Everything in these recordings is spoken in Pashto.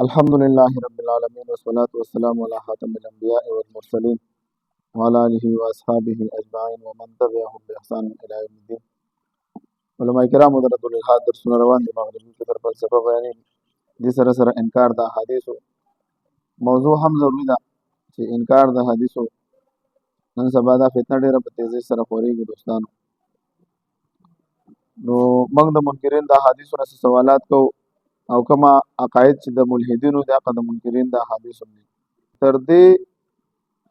अल्हम्दुलिल्लाहि रब्बिल आलमीन वस्सलातु वस्सलामु अला खातिमिल अंबिया'i वल मुरसलीन व अला आलिहि व अस्हाबिहि अजमाइन व मन तबिअहुम बि ihsan इला यौमिद्दीन। उलमा किराम हज़रातुल हाद दरसुन रवान दी मगरिबी की तरफ फलसफा बयानी दी सर सर इनकार दा हदीसो मौजू हम ज़रूरी दा कि इनकार दा हदीसो नन सबा दा फितना डेरा په तेزی سره خوريږي دوستانو. نو موږ د منکرین د حدیثو نه سوالات کو او کما عقاید چې د ملحدینو د عقد منکرین د حدیثو نه تر دې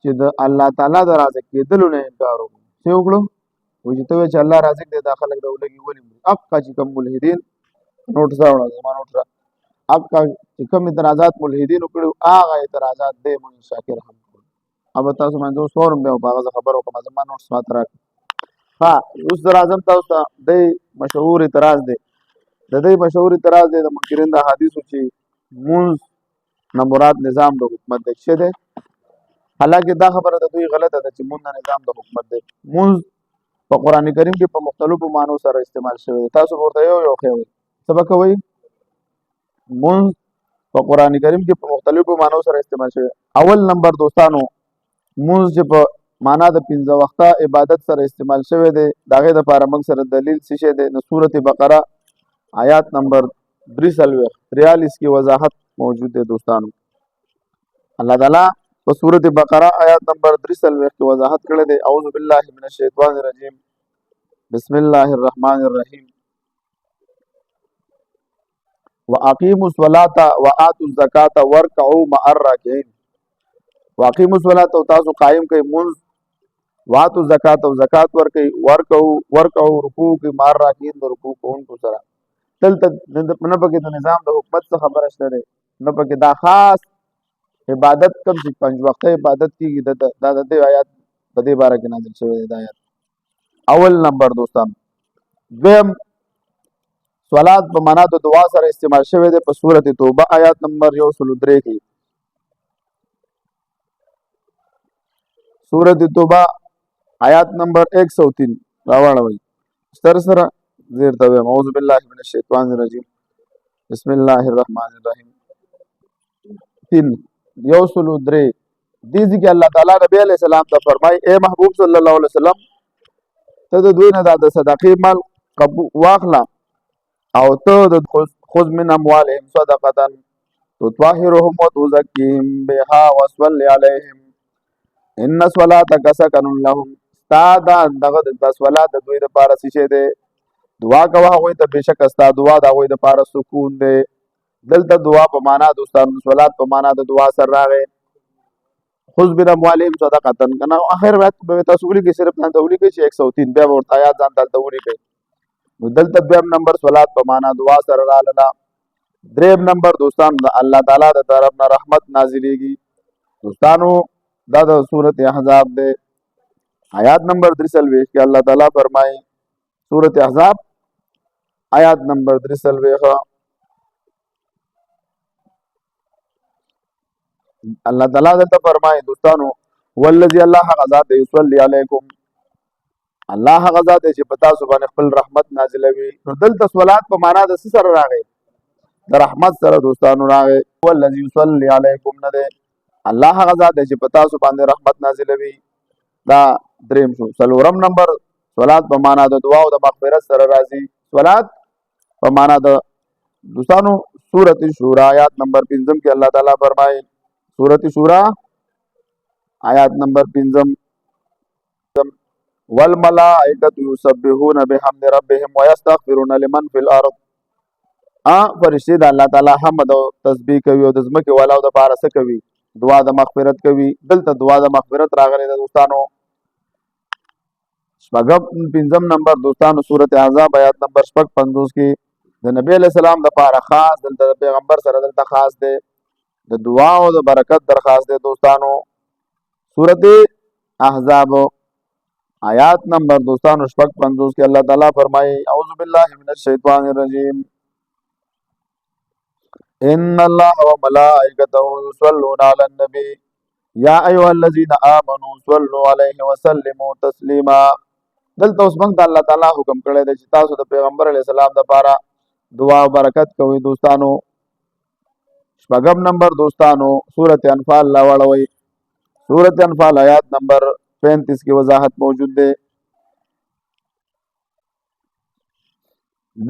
چې د الله تعالی د رازق کېدلو نه انکار وکړو. څه وکړو؟ وایي چې ته وایې چې الله رازق دی، دا خلک د ولږي ولې مري. حقا چې کوم ملحدین نوټ راوړه زما نوټ را حقا چې کوم اعتراضات ملحدینو کړي هغه اعتراضات دی مون شاکر هم کړو. अब تاسو باندې اوس فورم بیا په هغه خبرو کوم زما نوټ سمات راکړه. ها اوس در اعظم تاسو ته د مشهور اعتراض دی، د دې مشهور اعتراض دی د منکرین د حدیثو چې مونږ نه مراد نظام د حکومت دی. څه دی؟ حالانکه دا خبره د دوی غلطه ده چې مونږ نه نظام د حکومت دی. مونږ په قران کریم کې په مختلفو معنو سره استعمال شوی دی. تاسو ورته یو خوي سبق کوي مونږ په قران کریم کې په مختلفو معنو سره استعمال شوی. اول نمبر دوستانو مونږ چې په معنا د 15 وخته عبادت سره استعمال شوی دی داغه د لپاره موږ سره دلیل څه شه دی؟ د سورته بقره آیات نمبر 43 کی وضاحت موجود ہے دوستانو. اللہ تعالی په سورۃ بقره آیات نمبر 43 کی وضاحت کړی دی. اعوذ باللہ من الشیطان الرجیم بسم الله الرحمن الرحیم واقیموا الصلاة وآتوا الزکاة وارکعوا مع الراکعین. واقیموا الصلاة او تاسو قائم کړئ منځ، وآتوا الزکاة او زکات ورکړئ، ورکعوا رکوع کوي مع الراکعین د رکوع کوونکو سره. دلته نه پکې د نظام د حکومت څخه خبره شته ده، نه پکې دا خاص عبادت کوم چې 5 وخته عبادت کیږي دا د دې آیات په دې باره کې نازل شوی دی. آیات اول نمبر دوستان. دویم صلات په معنا د دعا سره استعمال شوی دی په سورۃ توبه آیات نمبر 103 کې. سورۃ توبه آیات نمبر 103 راوړوي ستر سره زیر ته اعوذ بالله من الشیطان الرجیم بسم الله الرحمن الرحیم 3 یوسلو درې دیږي کې الله تعالی نبی علیہ السلام ته فرمای اے محبوب صلی الله علیه وسلم ته د دوی نه د صدقې مال واخلا او ته د خذ من اموالهم صدقه تطهرهم وتزكيهم بها وصل عليهم ان صلاتك سكن لهم. تا دغه د صلات د دوی لپاره څه دی؟ دعا کوه هغوی ته، بېشک ستا دعا د هغوی دپاره سکون دی. دلته دعا په معنا دوستانو صلات په معنا د دعا سره راغی. خذ من اموالهم صدقه کنه اخر روایت به تاسو ولیکئ، صرف ځان ته ولیکئ چې 103 بیا به ورته آیات ځان دلته ولیکئ. نو دلته دویم نمبر صلات په معنا دعا سره راغله. دریم نمبر دوستانو د الله تعالی د طرف نه رحمت نازلېږي. دوستانو دا د سورۃ احزاب دی آیات نمبر 43 کې الله تعالی فرمایي. سورۃ احزاب آیات نمبر 43 الله تعالی دلته فرمایي دوستانو والذي الله غزا ته يصلي علیکم، الله غزا ته چې پتا سو باندې خپل رحمت نازلوي. نو دلته صلات په معنا د سره راغی د رحمت سره دوستانو راغی. والذي يصلي علیکم نه ده الله غزا ته چې پتا سو باندې رحمت نازلوي. دا دریم شو. څلورم نمبر صلات په معنا د دعا او د مغفرت سره راځي. صلات په معنا د دوستانو سورۃ شورا آیات نمبر 5 کې الله تعالی فرمایي. سورۃ شورا آیات نمبر 5 والملائکۃ یسبحون بحمد ربهم ويستغفرون لمن فی الارض. فرشتي د الله تعالی حمد او تسبیح کوي او د ځمکې والاو د پاره څه کوي؟ دعا د مغفرت کوي. دلته دعا د مغفرت راغلی ده دوستانو. شپږم 5 نمبر دوستانو سورۃ احزاب آیات نمبر 55 کې د نبی علیہ السلام د پاره خاص، دلته د پیغمبر سره دلته خاص دی، د دعا او د برکت درخواست دی دوستانو. سورۃ احزاب آیات نمبر دوستانو 55 کې الله تعالی فرمایي اعوذ بالله من الشیطان الرجیم ان الله وملائکته یصلون علی النبی یا ایها الذین آمنوا صلوا علیه وسلموا تسلیما. دلته اوس موږ ته الله تعالی حکم کړی دی چې تاسو د پیغمبر علیه السلام لپاره دعا او برکت کوئ دوستانو. شپږم نمبر دوستانو سورۃ انفال لا وړوي. سورۃ انفال آیات نمبر 35 کې وضاحت موجود ده.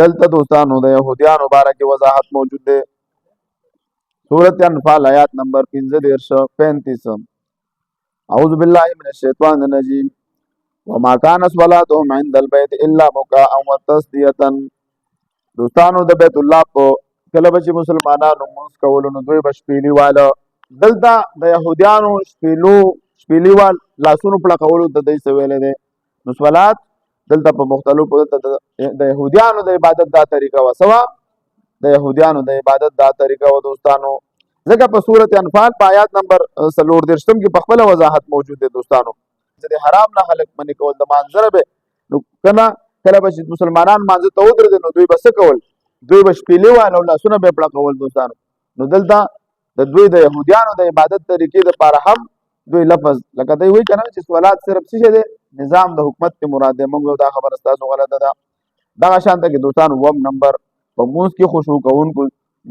دلته دوستانو د يهوديانو باره کې وضاحت موجود ده. سورۃ انفال آیات نمبر 35 اعوذ بالله من الشیطان الرجیم وما كان صلاتهم عند البيت الا مكاء وتصديه. دوستانو د بیت الله په کله چې مسلمانانو موږ کولو نو دوی بشپېلی واله. دلته د يهوديانو شپېلی وال لاسونو پړه کولو د دوی څه ویلی دی. نو صلات دلته په مختلفو د يهوديانو د عبادت دا طریقه وه. څه وه؟ د يهوديانو د عبادت دا طریقه وه دوستانو. ځکه په سورۃ انفال په آیات نمبر 34 کې په خپله وضاحت موجود دی دوستانو. د حرام نه خلک منې کول د مانځره به نو کله به چې مسلمانان مانځه ته ودرېدل نو دوی به څه کول؟ دوی به شپېلې وایل او لاسونه به یې پړه کول دوستانو. نو دلته د دوی د یهودیانو د عبادت طریقې دپاره هم دوی لفظ لکه دوی وایي که نه چې صلات صرف څه شی دی؟ نظام د حکومت کې مراد دی. موږ دا خبره ستاسو غلطه ده. دغه شانته کې دوستانو 2 نمبر په مونځ کې خشوع کوونکو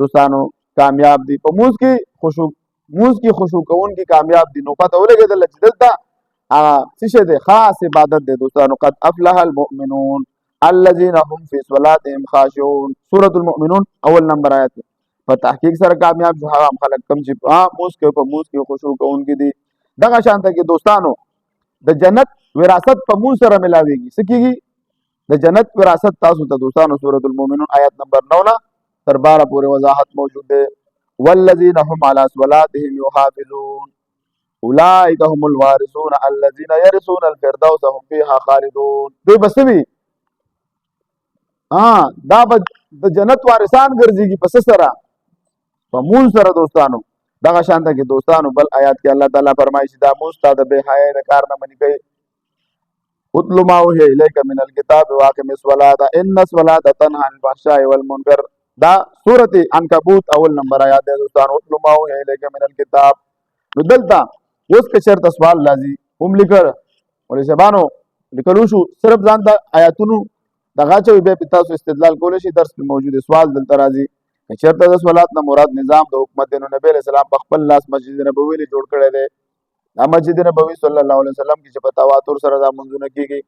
دوستانو کامیاب دي. په مونځ کې خشوع کوونکي کامیاب دي. نو پته ولګېدله چې دلته څه شی دی؟ خاص عبادت دی دوستانو. قد افلح المؤمنون الذين هم في صلاتهم خاشعون. سورة المؤمنون اول نمبر آیت په تحقیق سره کامیاب شو هغه خلک کوم چې په مونځ کې خشوع کوونکي دي. دغه شانته کې دوستانو د جنت وراثت په مونځ سره ملاویږي. څه کېږي؟ د جنت وراثت تاسو ته دوستانو سورة المؤمنون آیت نمبر 9 نه تر 12 پورې وضاحت موجود دی. والذین هم علی صلاتهم یحافظون اولئک هم الوارثون الذین یرثون الفردوس هم فیها خالدون. دوی به څه وي؟ دا به د جنت وارثان ګرځېږي. په څه سره؟ په مونځ سره دوستانو. دغه شانته کې دوستانو بل آیات کې الله تعالی فرمایي چې دا مونځ تا د بې حیایۍ د کار نه منې کوي. اتل ما اوحی الیک من الکتاب واقم الصلاة ان الصلاة تنهی عن الفحشاء والمنکر. دا سورۃ عنکبوت اول نمبر آیات دی دوستانو. اتل ما اوحی الیک من الکتاب. نو دلته اوس که چېرته سوال راځي هم لیکل ولې سبانو لیکلو شو صرف ځان د آیاتونو دغه چوي بیا تاسو استدلال کولی شي. درس کې موجود سوال دلته راځي که چېرته د صلات نه مراد نظام د حکومت دی نو نبی علیه السلام په خپل لاس مسجد نبوي جوړ کړی دی. دا مسجد نبوي صلی الله علیه وسلم کې چې په تواتر سره دا منځونه کېږي.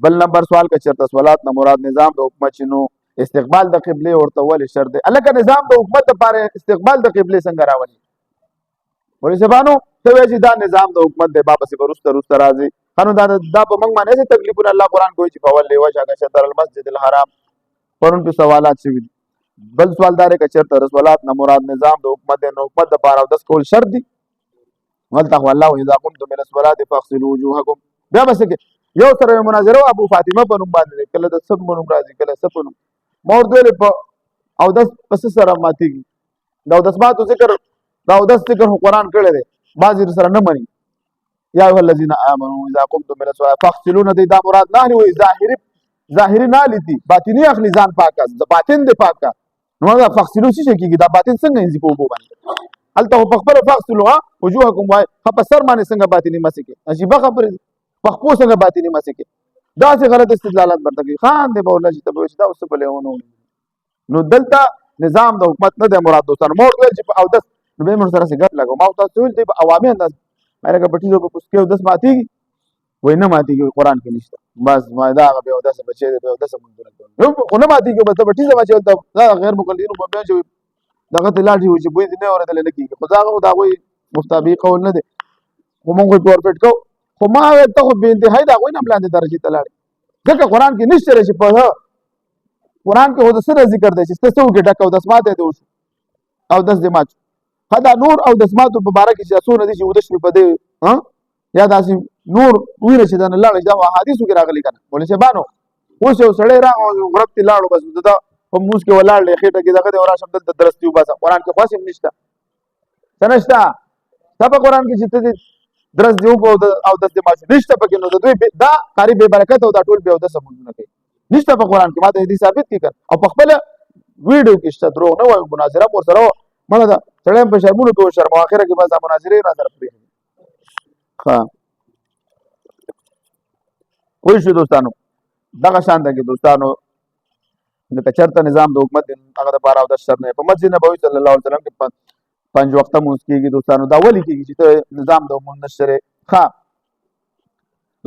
بل نمبر سوال که چېرته صلات نه مراد نظام د حکومت شي نو استقبال د قبلې ورته ولې شرط دی؟ هلکه نظام د حکومت دپاره استقبال د قبلې څنګه راولي؟ ولې صاحبانو ته وایي چې دا نظام د حکومت دی با پسې به وروسته راځي. ښه نو دا په موږ باندې څه تکلیفونه الله قرآن کوي چې فولي وجهک شطر المسجد الحرام پرون پې سوالات شوي دي. بل سوال دا دی که چېرته د صلات نه مراد نظام د حکومت دی نو حکومت دپاره اودس کول شرط دي؟ هلته خو الله اذا قمتم الى الصلاة فاغسلوا وجوهکم. بیا به څه کې یو سره یې مناظره وه ابو فاطمه په نوم باندې دی. کله د څه په نوم راځي کله څه په نوم. ما ورته ویلې په اودس په څه سره ماتېږي؟ د اودس ماتو ذکر د اودس ذکر خو قرآن کړی دی بعضې سره نه مني. یا ایها الذین آمنوا اذا قمتم الى الصلاة فاغسلوا نه دی دا مراد نه اخلي. وایي ظاهري نه لیدي باطني اخلي. ځان پاک کړه باطن دې پاک کړه. نو دا فاغسلوا څه شی کېږي؟ دا باطن څنګه انځي په اوبو باندې؟ هلته خو په خپله فاغسلوا وجوهکم وایي ښه په سر باندې څنګه باطني مسې کې؟ عجیبه خبرې دي. په خپو څنګه باطني مسې کې؟ داسې غلط استدلالات ورته کوي. خان دی به ورله چې ته به وایي چې دا اوس څه په لیونو. نو دلته نظام د حکومت نه دی مراد دوستانو. ما ورته ویل چې په اودس نو بیا مې ورسره سګرټ لګو. ما تاسو ویل دی په عوامي انداز لکه په ټیزو په پوسکې اودس ماتېږي. وایي نه ماتېږي قرآن کې نشته. بس ما دا هغه بې اودسه بچی دی بې اودسه مونځونه کوي خو نه ماتېږي. بس ته به ټیزه واچوي هلته دا غیر مقلدینو به بیا چې دغه ته لاړ شي چې بوی دې نه اورېدلی نه کېږي. خو دا هغه د هغوی مفتابي قول نه دی خو موږ یې فورفېټ کوو. خو ما ویل ته خو بې انتهایي د هغوی نه هم لاندې درجې ته لاړې. ځکه قرآن کې نشته دی چې په قرآن کې خو د څه ذکر دی چې ته څه وکړې ډک اودس ماتی دې وشو اودس دې مات شو. ښه دا نور اودس ماتو په باره کې چې څونه دي چې اوده شوې په دې یا داسې نور ویره چې دا نه لاړې دا احادیثو کې راغلي که نه. مولوي صاحبانو اوس یو سړی راغی غرب ته لاړو بس د ده په مونځ کې ولاړ دی خېټه کې دغه دی راشم دلته درس دې وباسم. قرآن کې خو هسې هم نشته څه نشته ستا په قرآن کې چې ته دې درس دې وکړو اودس دې مات شو نشته پکې. نو د دوی دا قاري بې برکته او دا ټول بې اودسه مونځونه کوي نشته په قرآن کې. ما ته دې ثابت کړي که او په خپله ویډیو کې شته دروغ نه وایو. مناظره مو ورسره وه مړه ده سړی هم په شرمونو کې وشرمو اخره کې بس دا مناظرې راسره پرېښودې. ښه پوه شو دوستانو. دغه شان ده کې دوستانو که چېرته نظام د حکومت هغه دپاره اودس شرط نه په مسجد نبوي صلی الله علیه وسلم کې 5 وخت مونږ کېږي دوستانو دا ولي کېږي چې ته نظام د منشره ښه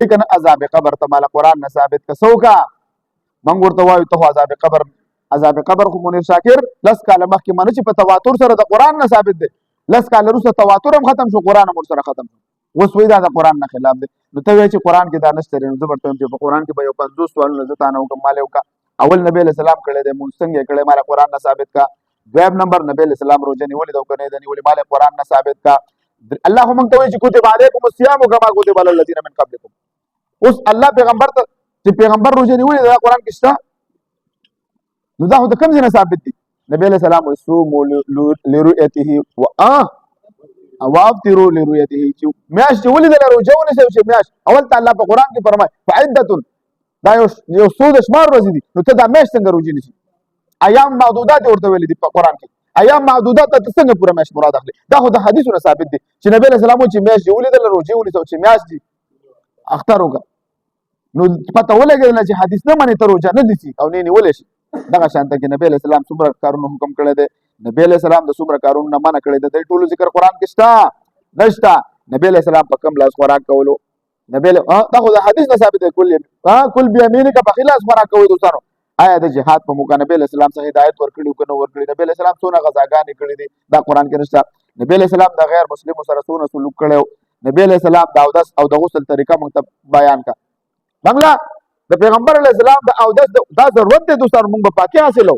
لیکن عذاب قبر ته مال قران نه ثابت کسو کا مونږ ورته وایو ته عذاب قبر خو منیر شاکر لس کاله مخکې منه چې په تواتر سره د قران نه ثابت دی لس کاله وروسته تواتر هم ختم شو قران هم سره ختم شو اوس وایي دا د قران نه خلاف دی نو ته وایي چې قران کې دا نشته نو زه ورته وایم چې په قران کې به یو 50 سوالونه زه تا نه وکړم مال یو کا اول نبی علیہ السلام کړی دی مونږ څنګه کړی مال قران نه ثابت کا دویم نمبر نبی علیہ السلام روزه نیولې دا کنه دی نیولې مال قران نه ثابت کا الله هم ته وایي چې کتب علیکم الصيام کما کتب علی الذین من قبلکم اوس الله پیغمبر ته چې پیغمبر روزه نیولې دا قران کې شته نو دا خو د کوم ځای نه ثابت دي نبی علیہ السلام وصوموا لرؤيته وافطروا لرؤيته چې میاش چې ولې د روزه ونیسو چې میاش اول ته الله په قران کې فرمایي فعدۃ دا یو څو د شمار ورځې دي نو ته دا میاش څنګه روزه نیسي ایام معدودات ورته ویل دي په قران کې ایام معدودات ته څنګه پوره میاش مراد اخلي دا خو د حدیثونو ثابت دي چې نبی علیہ السلام چې میاش ولې د روزه ونیسو چې میاش دي اختر وکړه نو پته ولګېدله چې حدیث نه منې ته روزه نه نیسي او نه نیولی شي دغه شانته کې نبی علیہ السلام څومره کارونه حکم کړی دی نبی علیہ السلام د څومره کارونه نه منع کړی دی د ټولو ذکر قرآن کې شته نشته نبی علیہ السلام په کوم لاس خوراک کولو نبی دا خو د حدیث نه ثابت دی کل بیمینک په خلاص خوراک کوي دوستانو آیا د جهاد په موقع نبی علیہ السلام څخه هدایت ورکړي او کنه ورکړي نبی علیہ السلام څونه غزاګانې کړې دي دا قرآن کې نشته نبی علیہ السلام د غیر مسلمو سره څونه سلوک کړی نبی علیہ السلام د اودس او د غسل طریقه موږ ته بیان کا بنگلا د پیغمبر علیہ السلام د اودس دا ضرورت دی دوستانو موږ په پاکي حاصلو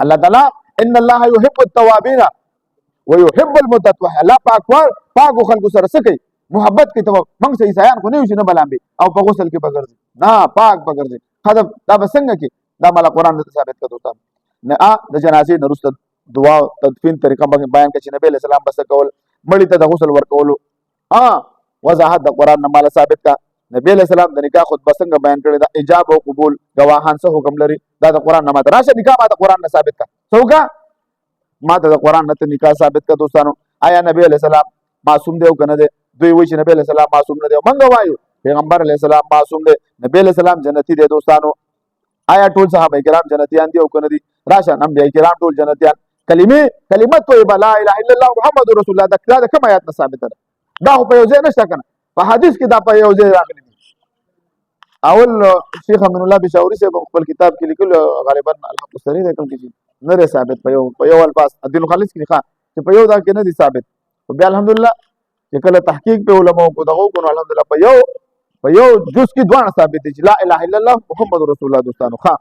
الله تعالی ان الله يحب التوابين ويحب المتطهرين الله پاک خلکو سره سکی محبت کې ته موږ سه عیسایان خو نه یو چې نه بلامبي او په غسل کې بغرځي نه پاک بغرځي خدای دا بسنګ کې دا مال قران ته ثابت کړو دوستانو نه د جنازې نرسته دعا تدفین طریقه بیان کړي نبی علیہ السلام بس کول مړی ته د غسل ورکولو وضاحت د قران نه مال ثابت کا نبی علیہ السلام د نکاح خطبه څنګه بیان کړی دا ایجاب او قبول گواهان څه حکم لري دا د قران نه ماته راشه نکاح ماته قران نه ثابت کا څوګه ماته د قران نه نکاح ثابت کا دوستانو آیا نبی علیہ السلام معصوم دی او کنه دی دوی وایي چې نبی علیہ السلام معصوم نه دی منګه وایو پیغمبر علیہ السلام معصوم دی نبی علیہ السلام جنتی دی دوستانو آیا ټول صحابه کرام جنتیان دي او کنه دي راشه انبیاء کرام ټول جنتیان کلمه طیبه لا اله الا الله محمد رسول الله دا کوم آیات نه ثابت ده دا په یو ځای نشته کنه په حدیث کې دا په یو ځای راغلی دي اول شیخ امین الله بشاوري صاحب خپل کتاب کې لیکل غالبا الحق السری ده کوم کې نه ثابت په یو الفاظ الدین خالص کې ښه چې په یو دا کې نه دي ثابت او بیا الحمدلله چې کله تحقیق په علماء کو دغه کو الحمدلله په یو جز کې دوه ثابت دي چې لا اله الا الله محمد رسول الله دوستانو ښه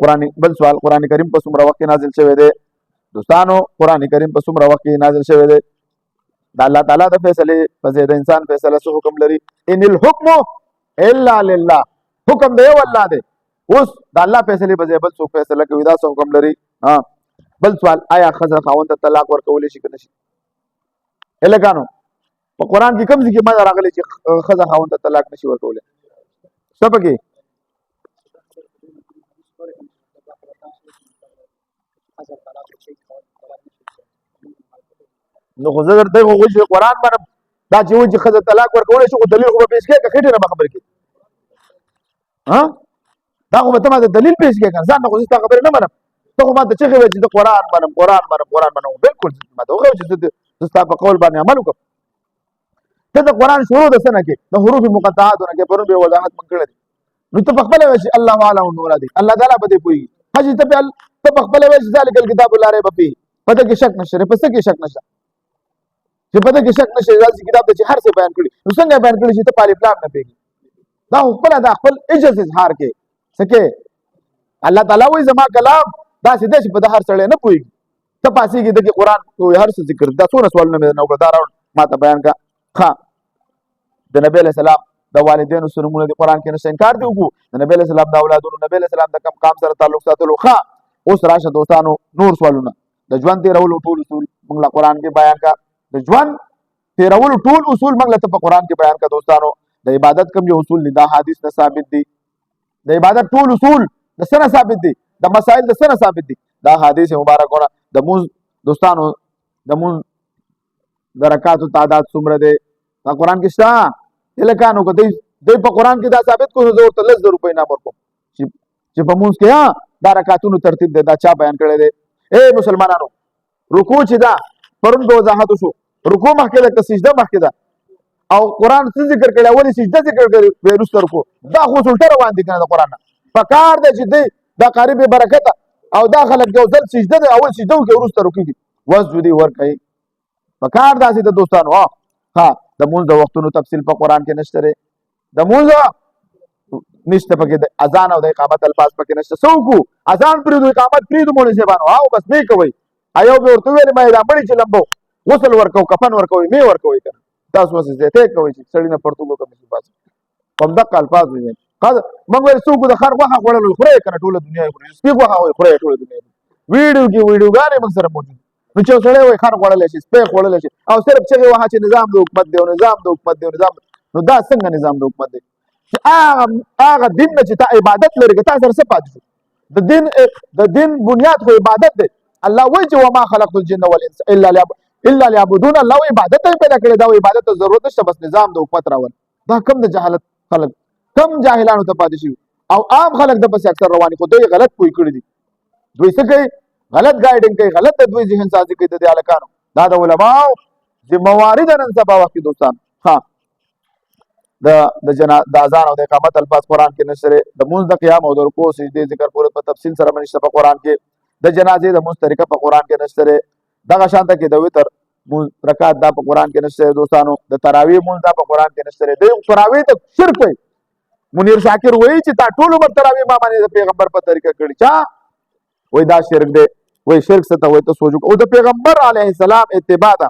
قران بل سوال قران کریم په څومره وخت نازل شوی دی دوستانو قران کریم په څومره وخت نازل شوی دی دا الله تعالی د فیصله په ځای د انسان فیصله څه حکم لري ان الحكم الا لله حکم دی والله دی اوس د الله فیصله په ځای بل څوک فیصله کوي دا څه حکم لري بل سوال آیا خزر خاوند ته طلاق ورکول شي کنه شي الګانو په قران کې کوم ځای کې ماده راغلي چې خزر خاوند ته طلاق نشي ورکول سبګي نو خو زه درته وایم چې قرآن باندې دا چې وایي چې ښځه طلاق ورکولی شي خو دلیل خو به پیش کړې که خېټې نه به خبرې کړې دا خو به ته ما د دلیل پیش کړې که ځان نه خو زه ستا خبرې نه منم ته خو ما ته چغې وایې چې زه قرآن منم بلکل ما ته وښیه چې زه ستا په قول باندې عمل وکړم ته د قرآن شروع د څه نه کې د حروف مقطعاتو نه کې پرون به وضاحت موږ کړی دی نو ته په خپله وایې چې الله اعلم مرادي الله تعالی به دې پوهېږي حاجي ته په خپله وایې چې ذلک الکتاب لا ریب فیه په دې کې شک نشته په څه کې شک نشته چې په دې کې شک نشي راځي کتاب ته چې هر څه بیان کړي نو څنګه بیان کړي چې ته په الف لام نه پیږي دا خپل د خپل عجز اظهار کې سکه الله تعالی وایي زما کلام دا سیده چې په د هر سړی نه پوهیږي ته پاسېږي د قرآن کوی هر څه ذکر دا څونه سوالونه مې نه وکړه دا راوړ ما ته بیان کا ښه د نبی علیہ السلام د والدینو سره مونږ د قرآن کې نشه انکار دی وکړو د نبی علیہ السلام د اولادونو نبی علیہ السلام د کم کام سره تعلق ساتلو ښه اوس راشه دوستانو نور سوالونه د ژوند تېرولو ټول اصول موږ له قرآن کې بیان کا د ژوند تیرولو ټول اصول موږ له په قرآن کې بیان کا دوستانو د عبادت کوم جو اصول دي دا حدیث نه ثابت دي د عبادت ټول اصول د څه نه ثابت دي د مسائل د څه نه ثابت دي دا حدیث مبارکونه د مونږ دوستانو د مونږ د رکعاتو تعداد څومره دی دا قرآن کې شته الکانو که دوی په قرآن کې دا ثابت کړو زه ورته 100 روپۍ انعام ورکوم چې په مونږ کې دا رکعاتونو ترتیب دی دا چا بیان کړی دی اے مسلمانانو رکوع چې دا پرون په وضاحت شو رکوع مخکې ده که سجده مخکې ده او قرآن څه ذکر کړي اولې سجده ذکر کړي به وروسته رکوع دا خو څلټه روان دي کنه د قرآن نه پکار دی چې دی دا قاری بې برکته او دا خلک یو ځل سجده ده اول سجده وکړي وروسته رکوع دي وسجدي ورکوي پکار داسې د دوستانو ها د مونځ د وختونو تفصیل په قرآن کې نشته دی د مونځ نشته پکې د اذان او د اقامت الفاظ پکې نشته څه وکړو اذان پرېږدو اقامت پرېږدو مولوي صاحبانو او بس مې کوئ ایو به ورته ویلې ما دا مړي چې لمبو غسل ورکوو کفن ورکوئ مې ورکوئ که تاسو اوس زیاتی کوئ چې سړي نه پرتوګ وکړه مې بس په همدغه الفاظ وویل موږ ویل څوک د خر غوښه خوړل وي خورئ که نه ټوله دنیا یې خوري سپي غوښه وایي خورئ ټوله دنیا ویډیو کې ویډیوګانې موږ سره موجود نو چې یو سړی وایي خر خوړلی شي سپی خوړلی شي او صرف چغې وهه چې نظام د حکومت دی او نظام د حکومت دی او نظام نو دا څنګه نظام د حکومت دی چې هغه دین نه چې تا عبادت لري که تا سره څه پاتې شو د دین بنیاد خو عبادت دی الله وایي چې وما خلقت الجن والانس الا ليعبدون الله عبادت یې پیدا کړی دا عبادت ته ضرورت نشته بس نظام د حکومت راول دا کم د جهالت خلک کم جاهلانو ته پاتې شي او عام خلک د پسې اکثر رواني خو دوی غلط پوه کړي دي دوی څه کوي غلط ګایډینګ کوي غلط د دوی ذهن سازي کوي د دې هلکانو دا د علماو ذمواري ده نن سبا وخت کې دوستان ها د اذان او د اقامت الفاظ قرآن کې نشته د مونځ د قیام او د رکوع سجدې ذکر پورې په تفصیل سره نشته په قرآن کې د جنازې د مونځ طریقه په قرآن کې نشته دغه شانته کې د وتر رکعت دا په قرآن کې نشته دوستانو د تراویح مونځ دا په قرآن کې نشته د تراویح ته شرک وایي منیر شاکر وایي چې تا ټول عمر تراویح ما باندې د پیغمبر په طریقه کړي چا وایي دا شرک دی وایي شرک څه ته وایي ته سوچ او د پیغمبر علیه السلام اتباع ده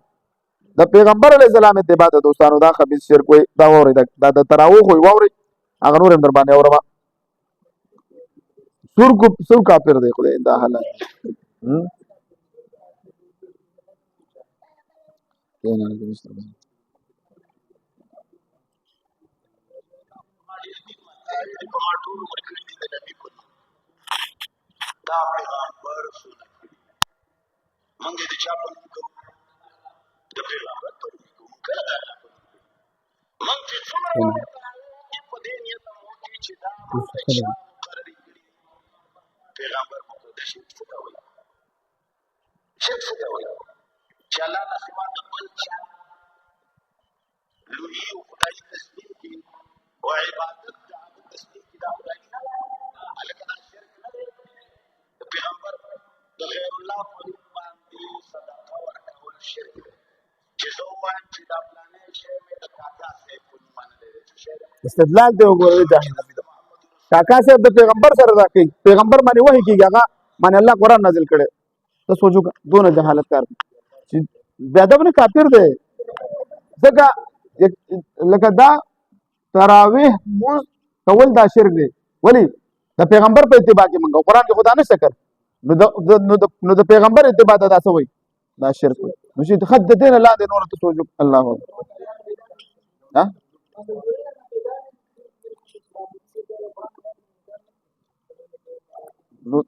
د پیغمبر علیه السلام اتباع ده دوستانو دا خبیث شرک وایي دا واورئ دا د تراویح وایي واورئ هغه نور هم در باندې اورم سور کافر دی خدای دا حالت دا پیغمبر منګه د چا په کوم د پیغمبر په کوم کړه منګ چې څومره په دې نیت مو چې دا مقرري کړی پیغمبر په دې شي څه کوي چې الله نه سوا د بل چا لوی او خدای تسبیح کی او عبادت د تسبیح کی دا خدای نه الکه دا شرک نه دی پیغمبر د غیر الله په باندې صدقه ورکول شرک دی چې زه وایم چې دا پلانې شی مې د کاکا صاحب په نوم باندې دی استدلال دی وګورئ جاهل کاکا صاحب د پیغمبر سره راکړي پیغمبر باندې وحی کیږي هغه باندې الله قرآن نازل کړي ته سوچو دونه جهالت کار چې بیادب نه کافر دی ځکه لکه دا تراویح مونځ کول دا شرک دی ولی د پیغمبر په اتباع کې مونږ قرآن کې خدا نشته کړ نو د پیغمبر اتباع ته دا څه وایي دا شرک وایي نو چې خد د دین لاندې نور ته سوچو الله ها نو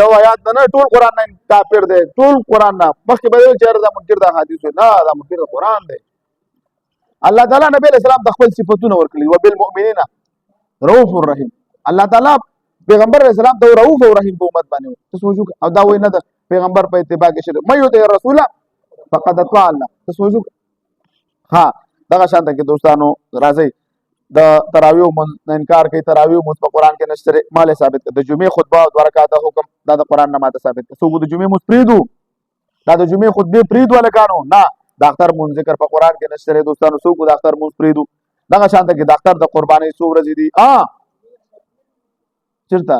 یو آیات نه ټول قرآن نه کافر دی ټول قرآن نه مخکې به ویل چې دا منکر د حدیث نه دا منکر د قرآن دی الله تعالی نبی علیہ السلام د خپل صفاتونه ورکړي و بالمؤمنین رؤوف الرحیم الله تعالی پیغمبر علیہ السلام ته رؤوف او رحیم په امت باندې ته سوچو او دا وای نه د پیغمبر په اتباع کې شرک مې یو رسول فقد اطاع الله ته سوچو ها دغه شانته کې دوستانو راځي د تراویح من انکار کوي تراویح مو په قران کې نشته مال ثابت د جمعې خطبه او رکعات حکم دا د قران نه ماته ثابت سو د جمعې مو پریدو دا د جمعې خطبه پریدو لکانو نه د اختر مون ذکر په قران کې نشته دوستانو سو د اختر مون پریدو دغه شانته کې د اختر د قرباني سو ورځې دي چرته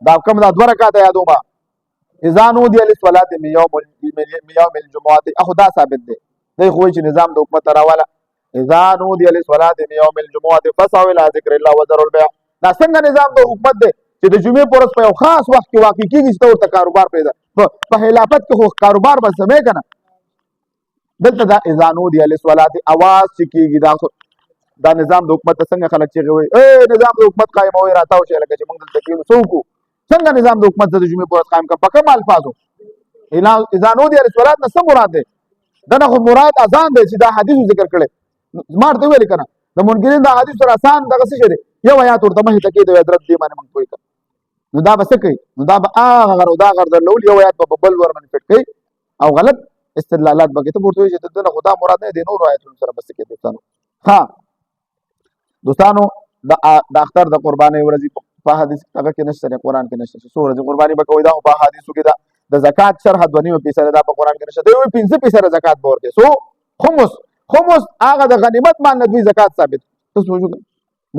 دا کوم دا 2 رکعات یادوما اذا نودي للصلاه من يوم الجمعه اخو دا ثابت دی دی خو چې نظام د حکومت راواله اذا نودي للصلاه من يوم الجمعه فاسعوا الى ذكر الله وذروا البيع دا څنګه نظام د حکومت دی چې د جمعې پورس په یو خاص وخت کې واقع کیږي چې ورته کاروبار پیدا په خلافت کې خو کاروبار به سمې کنه دلته دا اذا نودي للصلاه اواز چې کیږي دا نظام د حکومت څنګه خلک چې وي نظام د حکومت قائموي راتاو شي لکه چې موږ دلته کېنو څوک څنګه نظام د حکومت د جمعې پورس قائم کړ په کوم الفاظو اذا نودي للصلاه نه څه مراد دی دا نه مراد اذان دی چې دا حدیث ذکر کړي مارته ویل کنه د منکرین دا حدیث سره آسان دغه څه دی یو آیات ورته مه تکي د حضرت دی باندې موږ کوی نو دا بس کوي نو دا هغه غره دا غره درلول یو آیات په بل ور باندې پټ کوي او غلط استدلالات بګی ته ورته چې دغه خدا مراد نه دی نور آیتونو سره بس کې دوستانو. ها دوستانو د اختر د قرباني ورځي په حدیث هغه کې نشته قرآن کې نشته چې څو ورځې قرباني وکوي دا په حدیثو کې دا د زکات شرح 2.5% دا په قرآن کې نشته دی 15% زکات ورکړي سو خمس هغه د غنیمت باندې دوی زکات ثابت تاسو وګورئ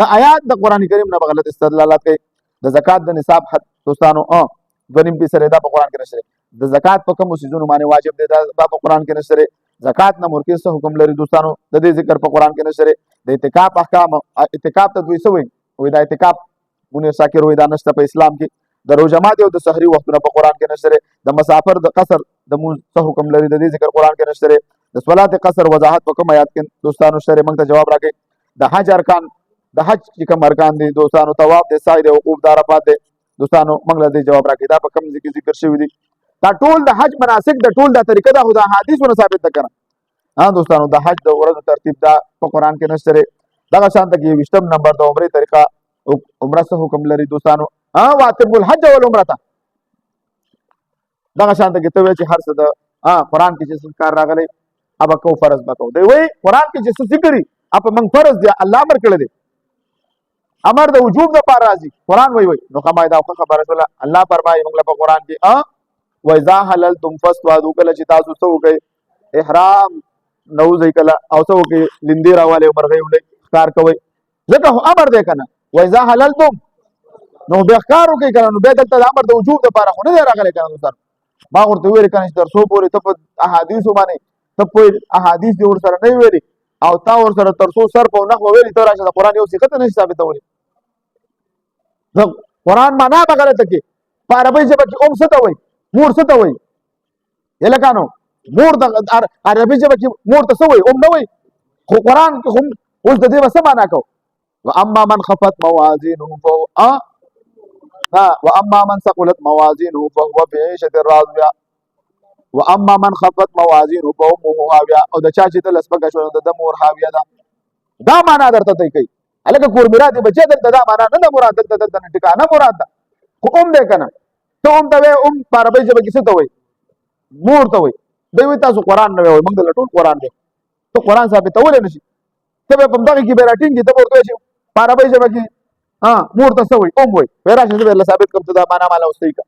دا آیات د قرآن کریم نه غلط استدلالات کوي د زکات د نصاب حد دوستانو 2.5% دا په قرآن کې نشته د زکات په کوم سيزونو باندې واجب دی دا په قرآن کې نشته زکات نه مرکه څه حکم لري دوستانو د دې ذکر په قرآن کې نشته د اعتکاف احکام اعتکاف ته دوی سوي وې دا اعتکاف مونږ شاکر وې دا نشته په اسلام کې د روزه ماته او د سحری وختونه په قرآن کې نشته د مسافر د قصر د مون څه حکم لري د دې ذکر قرآن کې نشته د صلات قصر وضاحت په کوم آیات کې دوستانو شری موږ ته جواب راکړي د حج ارکان د حج چې کوم ارکان دي دوستانو طواف د سعی د وقوف د عرفات دي دوستانو موږ له دې جواب راکړي دا په کوم ذکر شوی دي دا ټول د حج مناسک د ټول د طریقه د خدا حدیثونو ثابت کړه ها دوستانو د حج د ورځو ترتیب دا په قرآن کې نشته دا شان ته کې 20 نمبر د عمره طریقه عمره څه حکم لري دوستانو واتب الحج والعمره دا شان ته کې ته چې هر څه د قرآن کې چې کار راغلی اب کو فرض بکو دی وای قرآن کې چې څه ذکرې اپ من فرض دی الله امر کړی دی امر د وجوب د پار راځي قرآن وای نو خمای دا خبره شوله الله فرمایي موږ په قرآن کې وإذا حللتم فاصطادوا کله چې تاسو څه وکړئ احرام نوځي کله او څه وکړئ لیندې راواله مرغې ولې ښکار کوي ځکه امر دی کنه وإذا حللتم نو بیا ښکار وکړئ کنه نو بیا دلته امر د وجوب د پاره خو نه دی راغلی کنه دوستان ما ورته ویل کنه تر څو پورې ته په احادیثو باندې ته په احادیث دې ور سره نه ویلي او تا ور سره تر څو سر په نحو ویلي ته راشه د قرآن یو صيغه نه ثابتولې د قرآن معنا به غلطه کې په عربي ژبه کې څه ته وایي مور څه ته وایي الکانو مور د عربي ژبه کې مور ته څه وایي نه وایي خو قرآن کې هم اوس د دې څه معنا کو واما من خفت موازینه فهو واما من ثقلت موازینه فهو في عيشة راضية واما من خفت موازینه فامه هاویه او د چا چې تل سپکه شو د مور هاویه دا معنا درته کوي الکه کور میراث بچی دلته دا معنا نه مراد دلته ټکانه مراد ده خو دې کنه ته ته وې په عربي ژبه کې څه ته وایي مور ته وایي دوی تاسو قرآن نه وایي موږ د ټول قرآن دی ته قرآن ثابتول نه شي ته په دغه کې بیراتین کې ته ورته شي په عربي ژبه کې مور ته څه وایي وایي ورا چې به ثابت کوم ته دا معنا مالا اوسې کا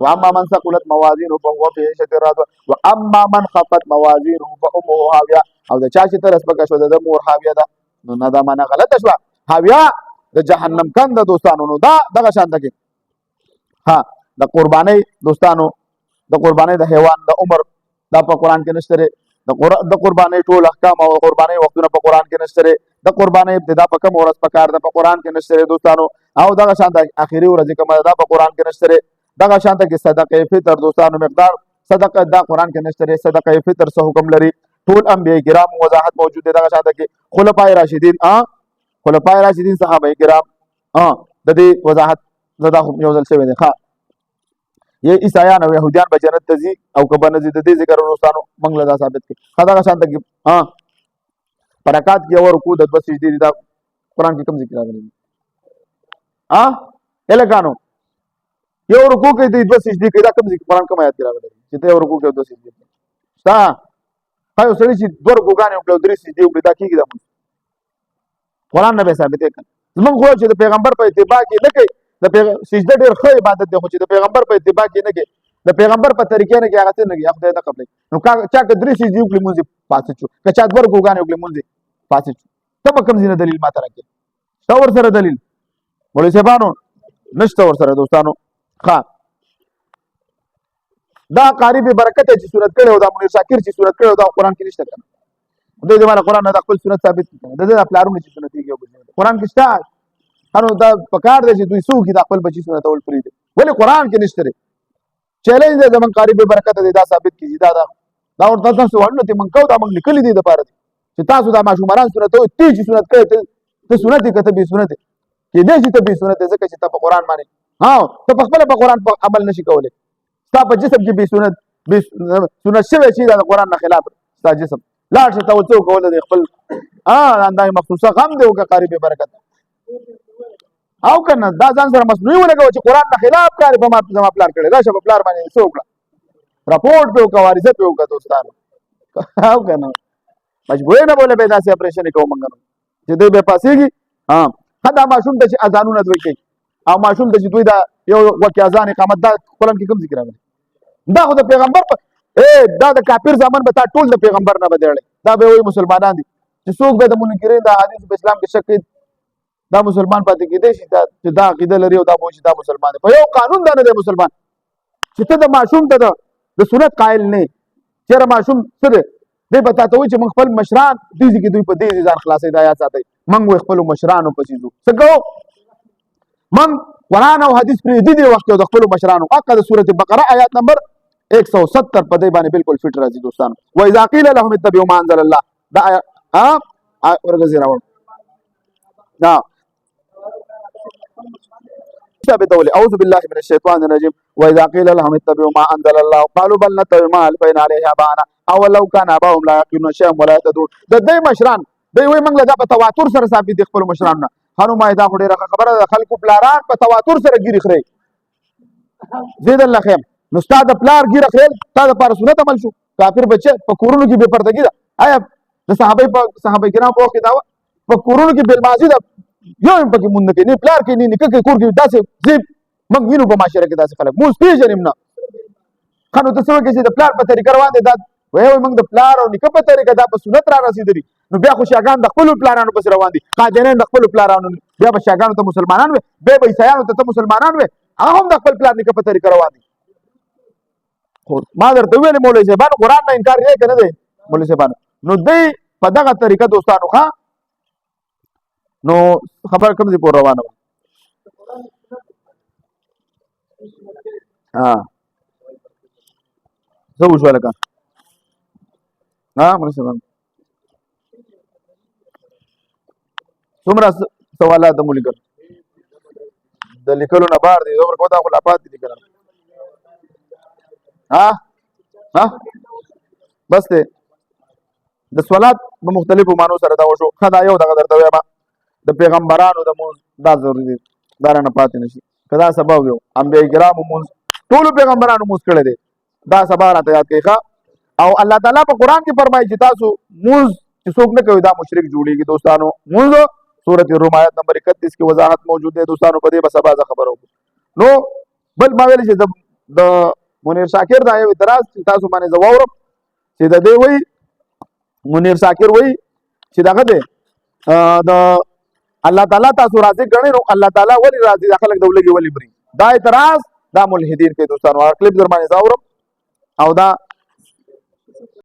واما من ثقلت موازینه فهو في عيشة راضية واما من خفت موازینه فامه هاویه او د چا چې تر سپکه شو د مور هاویه ده نو نه دا معنا غلطه شوه هاویه د جهنم کند دوستانو نو دا دغه شان ده د قرباني دوستانو د قرباني د حیوان د عمر دا په قرآن کې نشته د قرباني ټول احکام او قرباني وختونه په قرآن کې نشته د قرباني ابتدا په کوم ورځ په کار ده په قرآن کې نشته دوستانو او دغه شان د اخیری ورځ کوم ده په قرآن کې نشته دغه شان ته کې صدقه فطر دوستانو مقدار صدقه دا قرآن کې نشته صدقه فطر څه حکم لري ټول انبیاء کرام وضاحت موجود ده دغه شان ته کې خلفای راشدین صحابه کرام د دې وضاحت زدا حکم یو ځل شوی دی یہ عیسایان او يهوديان به جنت ته ځي او که به نه ځي د دې ذکر ورستانو موږ له دا ثابت کړي دغه شان ته برکات کې اور کو د دوه سجدي دا قرآن کې کوم ذکر راغلی الکانو یو رکوع کې د دوه سجدي کې دا کوم ذکر قرآن کوم آیات کې راغلی چې ته یو رکوع کې دوه سجدي شتا یو سړی چې دوه رکوعګانې وکړي او درې سجدي وکړي دا کېږي دا قرآن نه به ثابت کړي زمونږ خو چې د پیغمبر په اتباع کې نه کوي د سجده ډېر ښه عبادت دی خو چې د پیغمبر په اتباع کې نه کوي د پیغمبر په طریقې نه کې هغه څه نه کوي خدای ته قبلوي نو چا که درې سجدې وکړي مونځ پاتې شو که چا دوه رکوعګانې وکړي مونځ پاتې شو ته به کوم ځای نه دلیل ماته راکړې شته ورسره دلیل مولوي صاحبانو نشته ورسره دوستانو دا قاری به برکت چې صورت کړو دا منیر شاکر چې صورت کړو دا قرآن کې نشته کنه دوی د قرآن نه د خپل صورت ثابت کړي د خپلارونو چې صورت کېږي قرآن کې شته انو دا پکار دی چې دوی سو کې د خپل بچی صورت اول پری دي ولې قرآن کې نشته چیلنج دی زمون قاری به برکت دی دا ثابت کیږي دا ورته تاسو ورنه ته من کو دا موږ لیکلي دي د پاره چې تاسو دا ماشومان صورت او تی چې صورت کوي ته سنت کته به سنت کې دې چې ته به سنت ځکه چې ته په قرآن باندې ته په خپل په قرآن په عمل نشي کولای ستا په جسم کې به سنت شوی چې دا قرآن نه خلاف ستا جسم لاړ شه ته وڅو کول د خپل اندای مخصوصه غم دی او قاری به برکت او کنه دا ځان سره مصنوعي ولګو چې قران نه خلاف کاری په ما زما پلار کړي راشه په پلار باندې څوک راپورټ په کوارزه په وکړه دوستانو او کنه مجبور نه بوله به داسې اپریشن کوم منګنو چې دوی به پاسيږي ها خدای ماشوم ته چې اذانونه دوی کوي او ماشوم ته چې دوی دا یو وکي اذان اقامت دا قران کې کوم ذکر راغلی دا خو د پیغمبر دا د کافر ځامن به تا ټول د پیغمبر نه بدلې دا به وي مسلمانان دي چې څوک به د منکرین د حدیث په اسلام کې شک دا مسلمان پاتې کېدی شي چې دا عقیده لري او دا بوج دا مسلمان دی په یو قانون دا نه دی مسلمان چې ته د ماشوم ته د سنت قائل نه چیرې ماشوم څه دی دوی به تاته وایي چې موږ خپل مشران دې کې دوی په دې ځان خلاصې دا یاد ساتئ موږ خپل مشرانو پسې ځو څه کوو موږ قرآن او حدیث پرې دې وخت د خپل مشرانو حق د سورۃ بقره آیات نمبر 170 په دې باندې بالکل فټ راځي دوستانو واذا قيل لهم اتبعوا ما انزل الله دا ورغزي راوړ دا بتقول اعوذ بالله من الشيطان الرجيم واذا قيل لهم اتبعوا ما انزل الله قالوا بل نتبع ما الفينا عليه ابانا او لو كان اباهم لا يقينون شيئا ولا يهتدون د دې مشران دوی وایي موږ دا په تواتر سره ثابت دي خپل مشران نه هنو ما دا خوري خبره د خلکو پلاران په تواتر سره ګيري خري زید الله خیم نو استاد پلار ګيري خري تا د پر سنت عمل شو کافر بچي په کورونو کې بے پردګي ده آیا د صحابه کرام په وخت دا په کورونو کې بل ماضي ده یو پکې مونږ کې نه پلار کې نه کې کور کې داسې زیب موږ وینو په معاشره کې داسې خلک موږ پیژنیم نه خنو ته څنګه چې د پلار په طریقه روان دي دا وایي موږ د پلار او نیکه په طریقه دا په سنت را رسیدلی نو بیا خو شاګان د خپل پلانانو پس روان دي قاجنین د خپل پلانانو بیا به شاګانو ته مسلمانان وي به عیسایانو ته مسلمانان وي هغه هم د خپل پلان نیکه په طریقه روان دي خو ما درته ویل مولوی صاحب قرآن نه انکار کوي کنه دی مولوی صاحب نو دوی په دغه طریقه دوستانو ښا نو خبر کوم دي پور روانه زه وشو لکه مرسته څومره سوالات مو لیکل د لیکلو نه بار دي زبر کودا خلافات دي لیکل بس ته د سوالات په مختلفو معنو سره دا وشو خدای یو دغه درته وایم د پیغمبرانو د مونږ دا ضروري دي دا نه پاتې نشي کدا سبب یو انبیاء کرام مونږ ټول پیغمبرانو مونږ کړی دي دا سبا راته یاد کړئ او الله تعالی په قران کې فرمایي چې تاسو مونږ چې څوک نه کوي دا مشرک جوړيږي دوستانو مونږ سورۃ الروم آیت نمبر 31 کې وضاحت موجود ده دوستانو په دې به سبا خبرو نو بل ما ویل چې د منیر شاکر دا یو اعتراض تاسو باندې زوورم چې د دې وای منیر شاکر وای چې داغه ده د الله تعالی تاسو راضي غنئ نو الله تعالی ولی راضي خلک دولګي ولی بري دا اعتراض دا ملحدین کې دوستانو کلیپ در باندې زاورم او دا